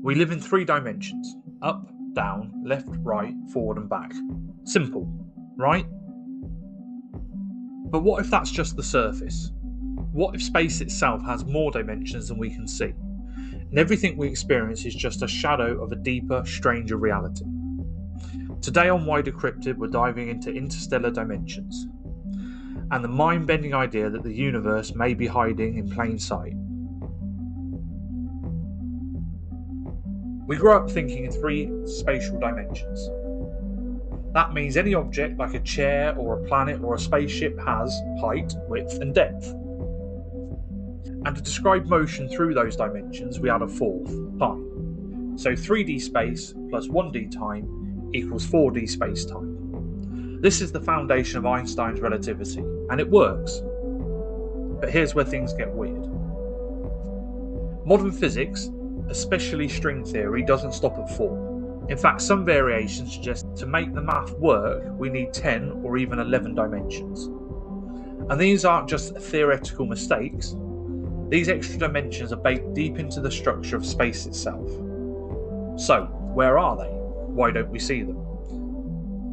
We live in 3 dimensions: up, down, left, right, forward and back. Simple, right? But what if that's just the surface? What if space itself has more dimensions than we can see, and everything we experience is just a shadow of a deeper, stranger reality? Today on WhyDecrypted, we're diving into interstellar dimensions, and the mind-bending idea that the universe may be hiding in plain sight. We grow up thinking in 3 spatial dimensions. That means any object like a chair or a planet or a spaceship has height, width and depth. And to describe motion through those dimensions, we add a 4th, time. So 3D space plus 1D time equals 4D space-time. This is the foundation of Einstein's relativity, and it works. But here's where things get weird. Modern physics, especially string theory, doesn't stop at 4. In fact, some variations suggest to make the math work, we need 10 or even 11 dimensions. And these aren't just theoretical mistakes. These extra dimensions are baked deep into the structure of space itself. So, where are they? Why don't we see them?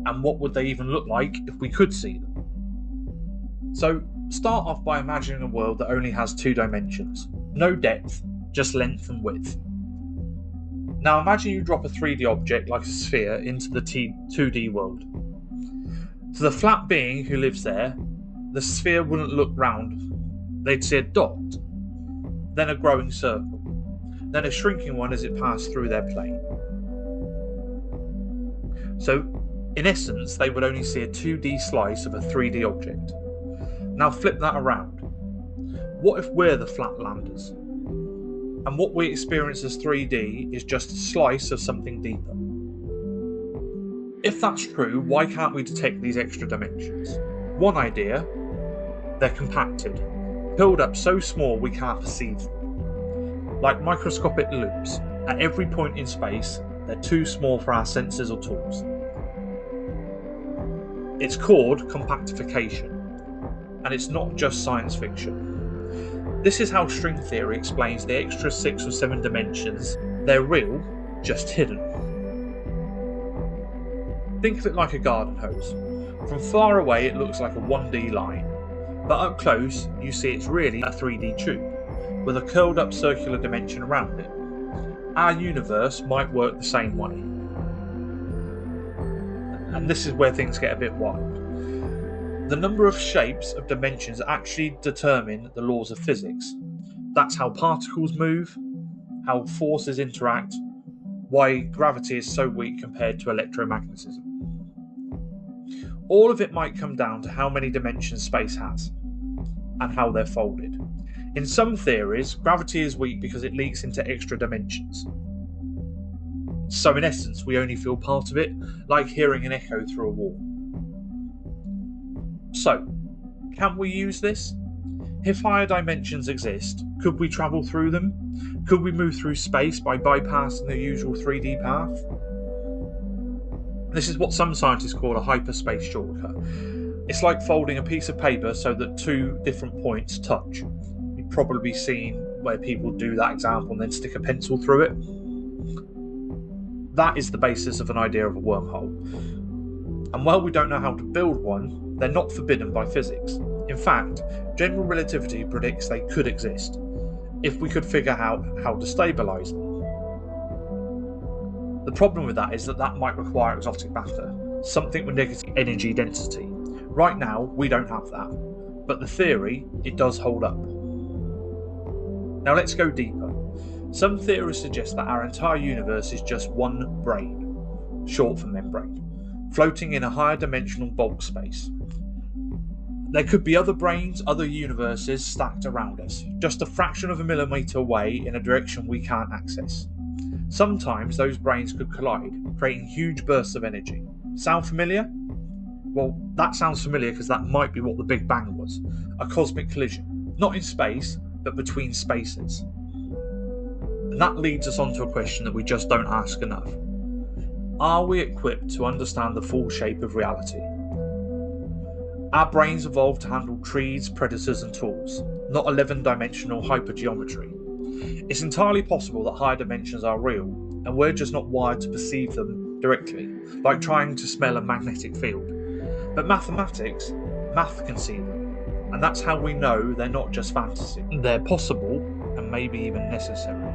And what would they even look like if we could see them? So, start off by imagining a world that only has 2 dimensions. No depth, just length and width. Now imagine you drop a 3D object like a sphere into the 2D world. To the flat being who lives there, the sphere wouldn't look round. They'd see a dot, then a growing circle, then a shrinking one as it passed through their plane. So, in essence, they would only see a 2D slice of a 3D object. Now flip that around. What if we're the Flatlanders? And what we experience as 3D is just a slice of something deeper? If that's true, why can't we detect these extra dimensions? One idea: they're compacted, filled up so small we can't perceive them. Like microscopic loops, at every point in space, they're too small for our sensors or tools. It's called compactification, and it's not just science fiction. This is how string theory explains the extra 6 or 7 dimensions. They're real, just hidden. Think of it like a garden hose. From far away it looks like a 1D line, but up close you see it's really a 3D tube, with a curled up circular dimension around it. Our universe might work the same way. And this is where things get a bit wild. The number of shapes of dimensions actually determine the laws of physics. That's how particles move, how forces interact, why gravity is so weak compared to electromagnetism. All of it might come down to how many dimensions space has, and how they're folded. In some theories, gravity is weak because it leaks into extra dimensions. So in essence, we only feel part of it, like hearing an echo through a wall. So, can we use this? If higher dimensions exist, could we travel through them? Could we move through space by bypassing the usual 3D path? This is what some scientists call a hyperspace shortcut. It's like folding a piece of paper so that 2 different points touch. You've probably seen where people do that example and then stick a pencil through it. That is the basis of an idea of a wormhole. And while we don't know how to build one, they're not forbidden by physics. In fact, general relativity predicts they could exist, if we could figure out how to stabilise them. The problem with that is that might require exotic matter, something with negative energy density. Right now, we don't have that, but the theory, it does hold up. Now let's go deeper. Some theories suggest that our entire universe is just one brane, short for membrane, floating in a higher dimensional bulk space. There could be other branes, other universes stacked around us, just a fraction of a millimetre away in a direction we can't access. Sometimes those branes could collide, creating huge bursts of energy. Sound familiar? Well, that sounds familiar because that might be what the Big Bang was, a cosmic collision, not in space, but between spaces. And that leads us on to a question that we just don't ask enough. Are we equipped to understand the full shape of reality? Our brains evolved to handle trees, predators and tools, not 11-dimensional hypergeometry. It's entirely possible that higher dimensions are real, and we're just not wired to perceive them directly, like trying to smell a magnetic field. But math can see them, and that's how we know they're not just fantasy. They're possible, and maybe even necessary.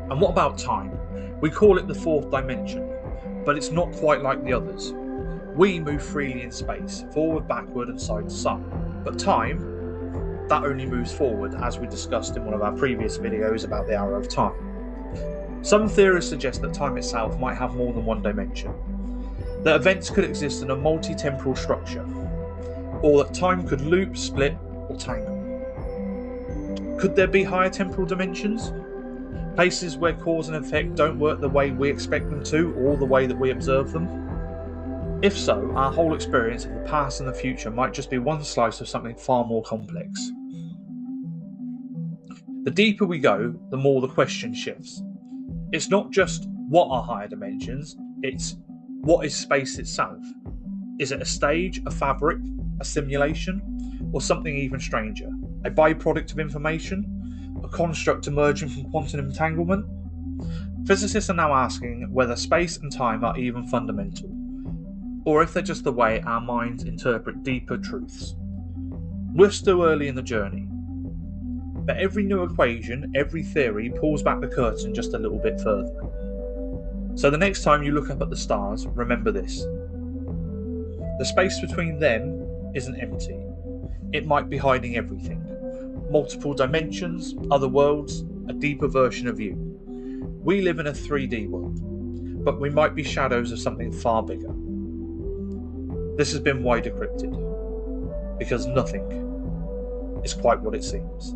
And what about time? We call it the fourth dimension, but it's not quite like the others. We move freely in space, forward, backward, and side to side. But time, that only moves forward, as we discussed in one of our previous videos about the arrow of time. Some theories suggest that time itself might have more than one dimension, that events could exist in a multi-temporal structure, or that time could loop, split, or tangle. Could there be higher temporal dimensions? Places where cause and effect don't work the way we expect them to, or the way that we observe them? If so, our whole experience of the past and the future might just be one slice of something far more complex. The deeper we go, the more the question shifts. It's not just what are higher dimensions, it's what is space itself? Is it a stage, a fabric, a simulation, or something even stranger? A byproduct of information? A construct emerging from quantum entanglement? Physicists are now asking whether space and time are even fundamental, or if they're just the way our minds interpret deeper truths. We're still early in the journey, but every new equation, every theory pulls back the curtain just a little bit further. So the next time you look up at the stars, remember this. The space between them isn't empty. It might be hiding everything. Multiple dimensions, other worlds, a deeper version of you. We live in a 3D world, but we might be shadows of something far bigger. This has been WhyDecrypted, because nothing is quite what it seems.